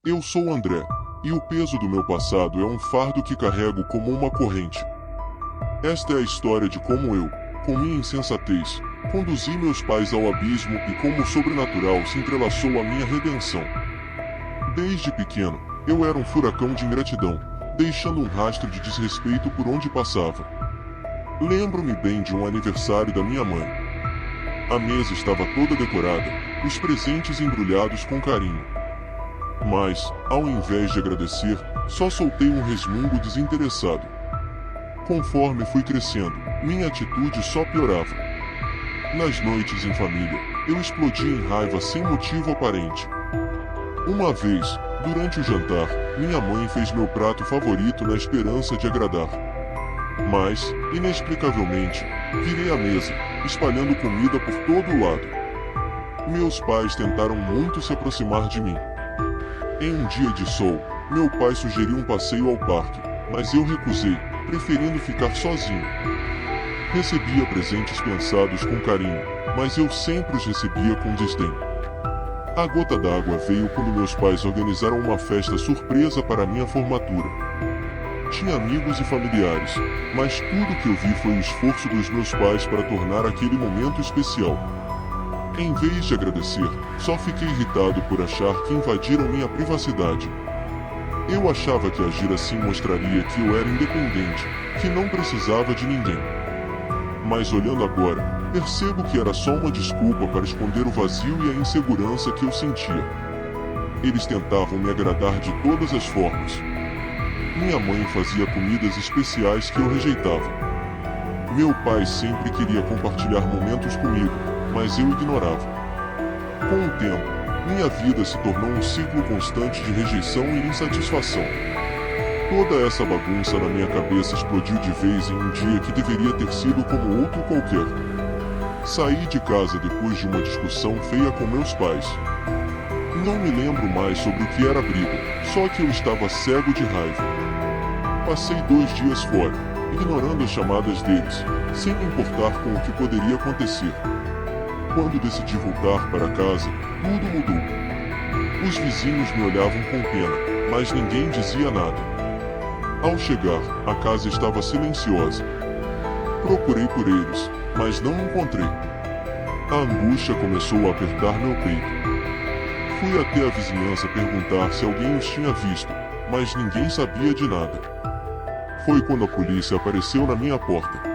Eu sou André, e o peso do meu passado é um fardo que carrego como uma corrente. Esta é a história de como eu, com minha insensatez, conduzi meus pais ao abismo e como o sobrenatural se entrelaçou à minha redenção. Desde pequeno, eu era um furacão de ingratidão, deixando um rastro de desrespeito por onde passava. Lembro-me bem de um aniversário da minha mãe. A mesa estava toda decorada, os presentes embrulhados com carinho. Mas, ao invés de agradecer, só soltei um resmungo desinteressado. Conforme fui crescendo, minha atitude só piorava. Nas noites em família, eu explodia em raiva sem motivo aparente. Uma vez, durante o jantar, minha mãe fez meu prato favorito na esperança de agradar. Mas, inexplicavelmente, virei a mesa, espalhando comida por todo o lado. Meus pais tentaram muito se aproximar de mim. Em um dia de sol, meu pai sugeriu um passeio ao parque, mas eu recusei, preferindo ficar sozinho. Recebia presentes pensados com carinho, mas eu sempre os recebia com desdém. A gota d'água veio quando meus pais organizaram uma festa surpresa para minha formatura. Tinha amigos e familiares, mas tudo que eu vi foi o esforço dos meus pais para tornar aquele momento especial. Em vez de agradecer, só fiquei irritado por achar que invadiram minha privacidade. Eu achava que agir assim mostraria que eu era independente, que não precisava de ninguém. Mas olhando agora, percebo que era só uma desculpa para esconder o vazio e a insegurança que eu sentia. Eles tentavam me agradar de todas as formas. Minha mãe fazia comidas especiais que eu rejeitava. Meu pai sempre queria compartilhar momentos comigo, mas eu ignorava. Com o tempo, minha vida se tornou um ciclo constante de rejeição e insatisfação. Toda essa bagunça na minha cabeça explodiu de vez em um dia que deveria ter sido como outro qualquer. Saí de casa depois de uma discussão feia com meus pais. Não me lembro mais sobre o que era a briga, só que eu estava cego de raiva. Passei 2 dias fora, ignorando as chamadas deles, sem me importar com o que poderia acontecer. Quando decidi voltar para casa, tudo mudou. Os vizinhos me olhavam com pena, mas ninguém dizia nada. Ao chegar, a casa estava silenciosa. Procurei por eles, mas não encontrei. A angústia começou a apertar meu peito. Fui até a vizinhança perguntar se alguém os tinha visto, mas ninguém sabia de nada. Foi quando a polícia apareceu na minha porta.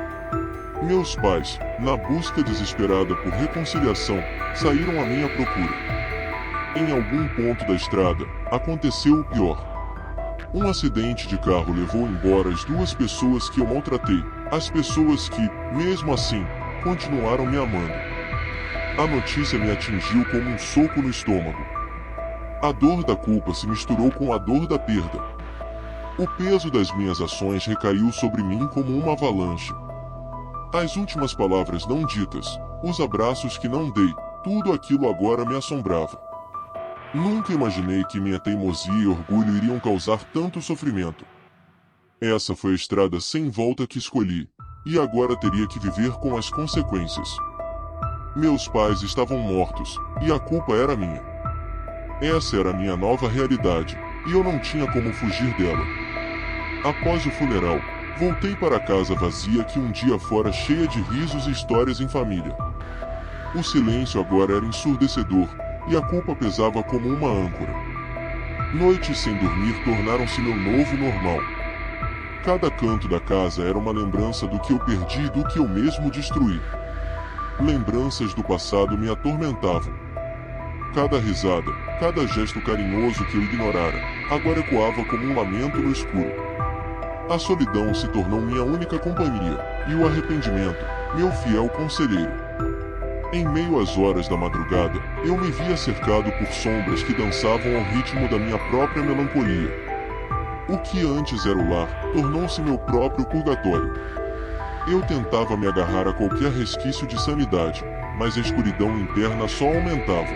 Meus pais, na busca desesperada por reconciliação, saíram à minha procura. Em algum ponto da estrada, aconteceu o pior. Um acidente de carro levou embora as 2 pessoas que eu maltratei, as pessoas que, mesmo assim, continuaram me amando. A notícia me atingiu como um soco no estômago. A dor da culpa se misturou com a dor da perda. O peso das minhas ações recaiu sobre mim como uma avalanche. As últimas palavras não ditas, os abraços que não dei, tudo aquilo agora me assombrava. Nunca imaginei que minha teimosia e orgulho iriam causar tanto sofrimento. Essa foi a estrada sem volta que escolhi, e agora teria que viver com as consequências. Meus pais estavam mortos, e a culpa era minha. Essa era a minha nova realidade, e eu não tinha como fugir dela. Após o funeral, voltei para a casa vazia que um dia fora cheia de risos e histórias em família. O silêncio agora era ensurdecedor, e a culpa pesava como uma âncora. Noites sem dormir tornaram-se meu novo normal. Cada canto da casa era uma lembrança do que eu perdi e do que eu mesmo destruí. Lembranças do passado me atormentavam. Cada risada, cada gesto carinhoso que eu ignorara, agora ecoava como um lamento no escuro. A solidão se tornou minha única companhia, e o arrependimento, meu fiel conselheiro. Em meio às horas da madrugada, eu me via cercado por sombras que dançavam ao ritmo da minha própria melancolia. O que antes era o lar, tornou-se meu próprio purgatório. Eu tentava me agarrar a qualquer resquício de sanidade, mas a escuridão interna só aumentava.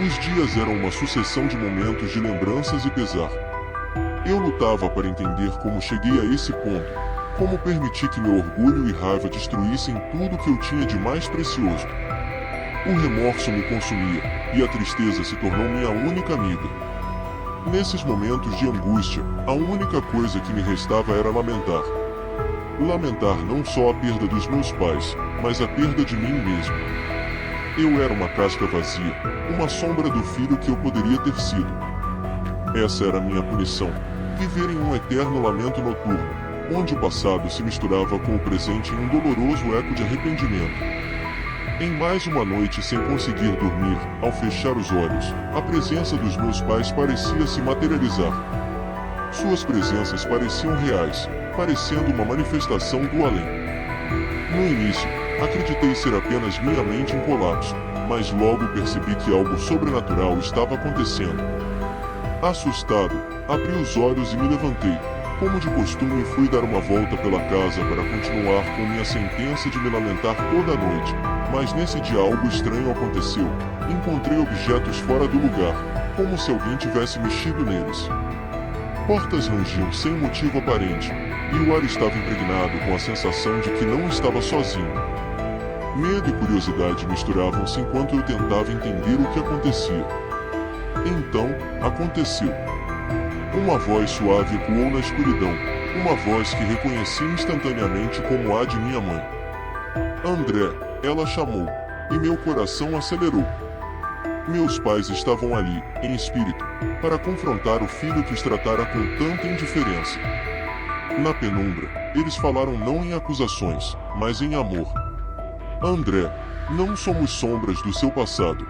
Os dias eram uma sucessão de momentos de lembranças e pesar. Eu lutava para entender como cheguei a esse ponto, como permiti que meu orgulho e raiva destruíssem tudo que eu tinha de mais precioso. O remorso me consumia, e a tristeza se tornou minha única amiga. Nesses momentos de angústia, a única coisa que me restava era lamentar. Lamentar não só a perda dos meus pais, mas a perda de mim mesmo. Eu era uma casca vazia, uma sombra do filho que eu poderia ter sido. Essa era a minha punição, viver em um eterno lamento noturno, onde o passado se misturava com o presente em um doloroso eco de arrependimento. Em mais uma noite sem conseguir dormir, ao fechar os olhos, a presença dos meus pais parecia se materializar. Suas presenças pareciam reais, parecendo uma manifestação do além. No início, acreditei ser apenas minha mente em colapso, mas logo percebi que algo sobrenatural estava acontecendo. Assustado, abri os olhos e me levantei. Como de costume, fui dar uma volta pela casa para continuar com minha sentença de me lamentar toda a noite, mas nesse dia algo estranho aconteceu. Encontrei objetos fora do lugar, como se alguém tivesse mexido neles. Portas rangiam sem motivo aparente, e o ar estava impregnado com a sensação de que não estava sozinho. Medo e curiosidade misturavam-se enquanto eu tentava entender o que acontecia. Então, aconteceu. Uma voz suave ecoou na escuridão, uma voz que reconheci instantaneamente como a de minha mãe. André, ela chamou, e meu coração acelerou. Meus pais estavam ali, em espírito, para confrontar o filho que os tratara com tanta indiferença. Na penumbra, eles falaram não em acusações, mas em amor. André, não somos sombras do seu passado.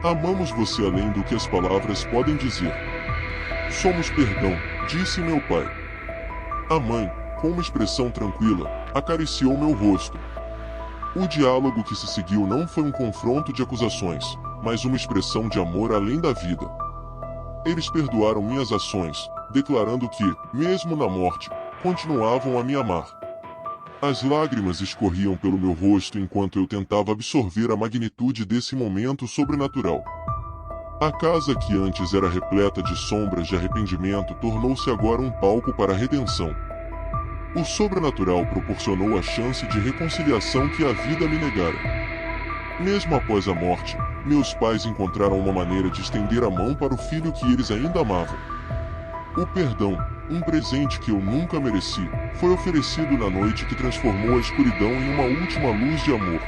Amamos você além do que as palavras podem dizer. Somos perdão, disse meu pai. A mãe, com uma expressão tranquila, acariciou meu rosto. O diálogo que se seguiu não foi um confronto de acusações, mas uma expressão de amor além da vida. Eles perdoaram minhas ações, declarando que, mesmo na morte, continuavam a me amar. As lágrimas escorriam pelo meu rosto enquanto eu tentava absorver a magnitude desse momento sobrenatural. A casa que antes era repleta de sombras de arrependimento tornou-se agora um palco para a redenção. O sobrenatural proporcionou a chance de reconciliação que a vida me negara. Mesmo após a morte, meus pais encontraram uma maneira de estender a mão para o filho que eles ainda amavam. O perdão, um presente que eu nunca mereci, foi oferecido na noite que transformou a escuridão em uma última luz de amor.